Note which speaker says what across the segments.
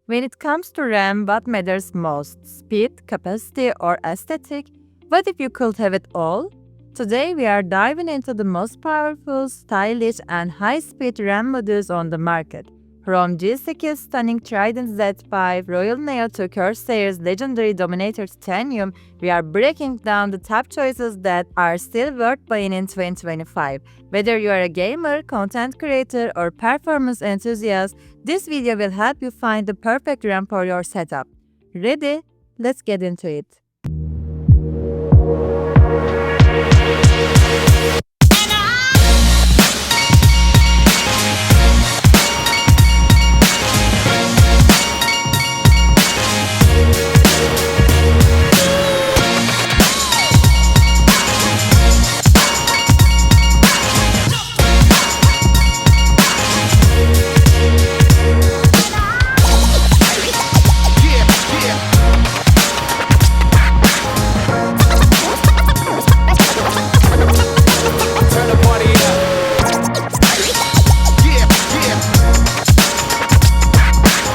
Speaker 1: When it comes to RAM, what matters most? Speed, capacity, or aesthetic? What if you could have it all? Today we are diving into the most powerful, stylish, and high-speed RAM modules on the market. From G.Skill's stunning Trident Z5, Royal Neo to Corsair's legendary Dominator Titanium, we are breaking down the top choices that are still worth buying in 2025. Whether you are a gamer, content creator, or performance enthusiast, this video will help you find the perfect RAM for your setup. Ready? Let's get into it.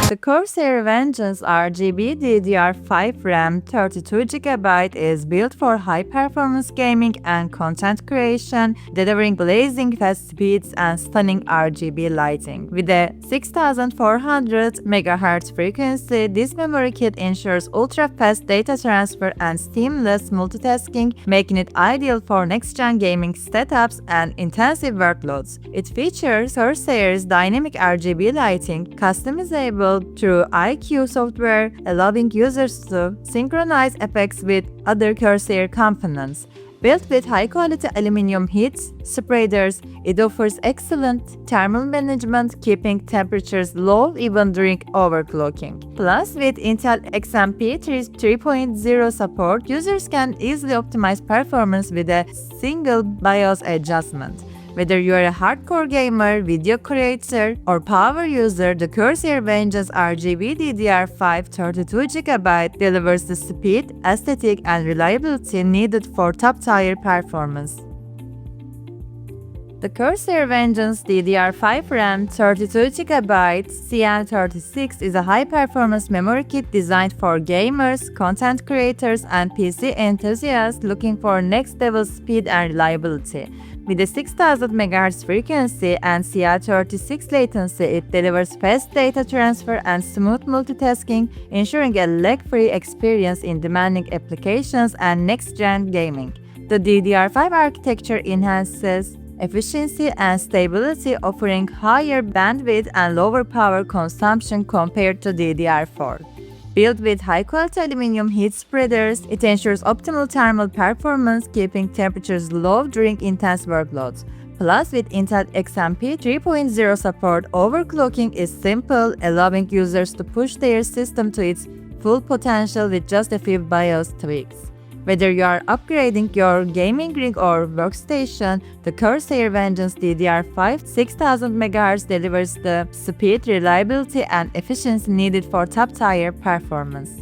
Speaker 1: The Corsair Vengeance RGB DDR5 RAM 32GB is built for high-performance gaming and content creation, delivering blazing fast speeds and stunning RGB lighting. With a 6400 MHz frequency, this memory kit ensures ultra-fast data transfer and seamless multitasking, making it ideal for next-gen gaming setups and intensive workloads. It features Corsair's dynamic RGB lighting, customizable through IQ software, allowing users to synchronize effects with other Corsair components. Built with high-quality aluminum heat spreaders, it offers excellent thermal management, keeping temperatures low even during overclocking. Plus, with Intel XMP 3.0 support, users can easily optimize performance with a single BIOS adjustment. Whether you are a hardcore gamer, video creator, or power user, the Corsair Vengeance RGB DDR5 32GB delivers the speed, aesthetic, and reliability needed for top-tier performance. The Corsair Vengeance DDR5 RAM 32GB CN36 is a high-performance memory kit designed for gamers, content creators, and PC enthusiasts looking for next-level speed and reliability. With a 6000 MHz frequency and CL36 latency, it delivers fast data transfer and smooth multitasking, ensuring a lag-free experience in demanding applications and next-gen gaming. The DDR5 architecture enhances efficiency and stability, offering higher bandwidth and lower power consumption compared to DDR4. Built with high-quality aluminum heat spreaders, it ensures optimal thermal performance, keeping temperatures low during intense workloads. Plus, with Intel XMP 3.0 support, overclocking is simple, allowing users to push their system to its full potential with just a few BIOS tweaks. Whether you are upgrading your gaming rig or workstation, the Corsair Vengeance DDR5 6000 MHz delivers the speed, reliability, and efficiency needed for top-tier performance.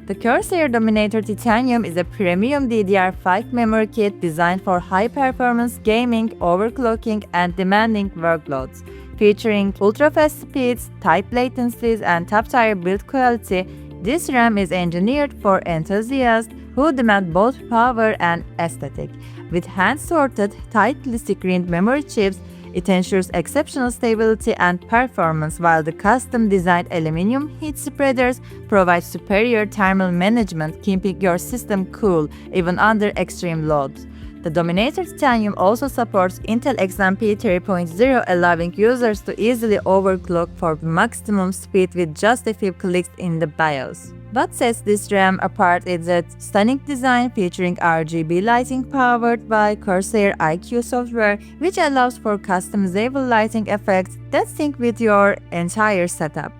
Speaker 1: The Corsair Dominator Titanium is a premium DDR5 memory kit designed for high-performance gaming, overclocking, and demanding workloads. Featuring ultra-fast speeds, tight latencies, and top-tier build quality, this RAM is engineered for enthusiasts who demand both power and aesthetic. With hand-sorted, tightly screened memory chips, it ensures exceptional stability and performance, while the custom-designed aluminum heat spreaders provide superior thermal management, keeping your system cool even under extreme loads. The Dominator Titanium also supports Intel XMP 3.0, allowing users to easily overclock for maximum speed with just a few clicks in the BIOS. What sets this RAM apart is its stunning design featuring RGB lighting powered by Corsair IQ software, which allows for customizable lighting effects that sync with your entire setup.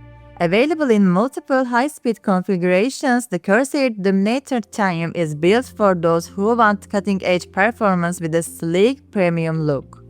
Speaker 1: Available in multiple high-speed configurations, the Corsair Dominator Titanium is built for those who want cutting-edge performance with a sleek, premium look.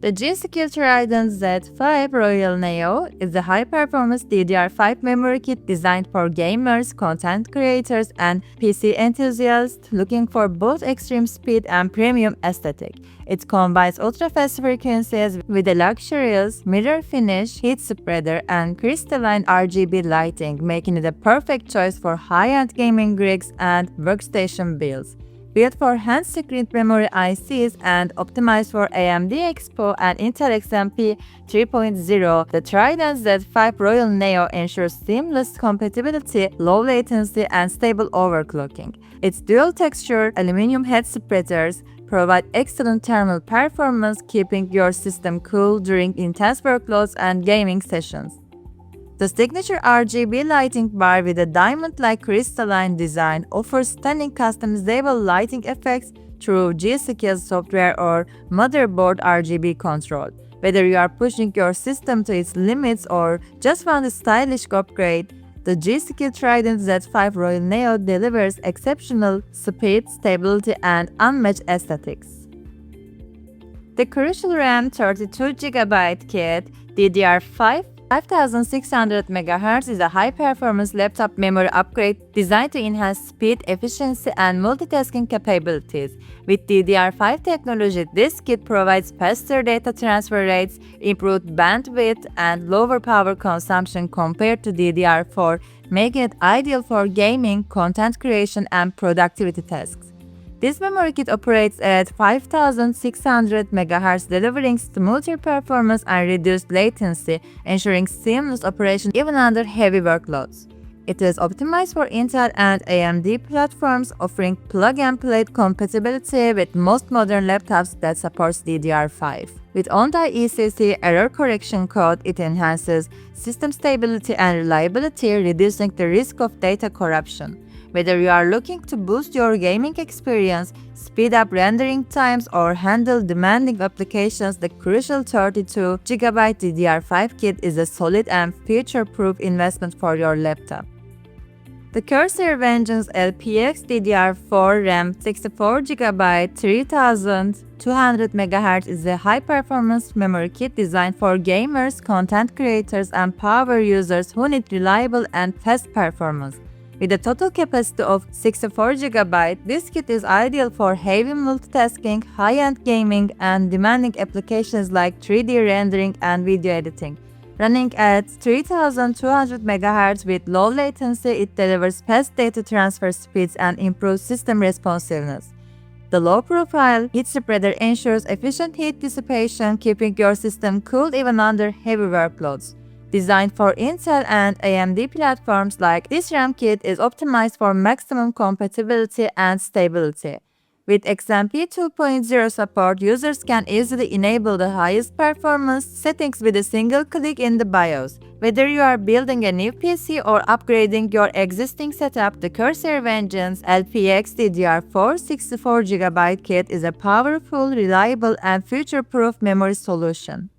Speaker 1: The G.Skill Trident Z5 Royal Neo is a high-performance DDR5 memory kit designed for gamers, content creators, and PC enthusiasts looking for both extreme speed and premium aesthetic. It combines ultra-fast frequencies with a luxurious mirror finish, heat spreader, and crystalline RGB lighting, making it a perfect choice for high-end gaming rigs and workstation builds. Built for hand-screened memory ICs and optimized for AMD Expo and Intel XMP 3.0, the Trident Z5 Royal Neo ensures seamless compatibility, low latency, and stable overclocking. Its dual-textured aluminum head spreaders provide excellent thermal performance, keeping your system cool during intense workloads and gaming sessions. The signature RGB lighting bar with a diamond-like crystalline design offers stunning customizable lighting effects through G.Skill software or motherboard RGB control. Whether you are pushing your system to its limits or just want a stylish upgrade, the G.Skill Trident Z5 Royal Neo delivers exceptional speed, stability, and unmatched aesthetics. The Crucial RAM 32GB kit DDR5 5600 MHz is a high-performance laptop memory upgrade designed to enhance speed, efficiency, and multitasking capabilities. With DDR5 technology, this kit provides faster data transfer rates, improved bandwidth, and lower power consumption compared to DDR4, making it ideal for gaming, content creation, and productivity tasks. This memory kit operates at 5600 MHz, delivering smoother performance and reduced latency, ensuring seamless operation even under heavy workloads. It is optimized for Intel and AMD platforms, offering plug-and-play compatibility with most modern laptops that supports DDR5. With on-die ECC error correction code, it enhances system stability and reliability, reducing the risk of data corruption. Whether you are looking to boost your gaming experience, speed up rendering times, or handle demanding applications, the Crucial 32GB DDR5 kit is a solid and future-proof investment for your laptop. The Corsair Vengeance LPX DDR4 RAM 64GB 3200 MHz is a high-performance memory kit designed for gamers, content creators, and power users who need reliable and fast performance. With a total capacity of 64GB, this kit is ideal for heavy multitasking, high-end gaming, and demanding applications like 3D rendering and video editing. Running at 3200 MHz with low latency, it delivers fast data transfer speeds and improves system responsiveness. The low-profile heat spreader ensures efficient heat dissipation, keeping your system cool even under heavy workloads. Designed for Intel and AMD platforms, this RAM kit is optimized for maximum compatibility and stability. With XMP 2.0 support, users can easily enable the highest performance settings with a single click in the BIOS. Whether you are building a new PC or upgrading your existing setup, the Corsair Vengeance LPX DDR4 64GB kit is a powerful, reliable, and future-proof memory solution.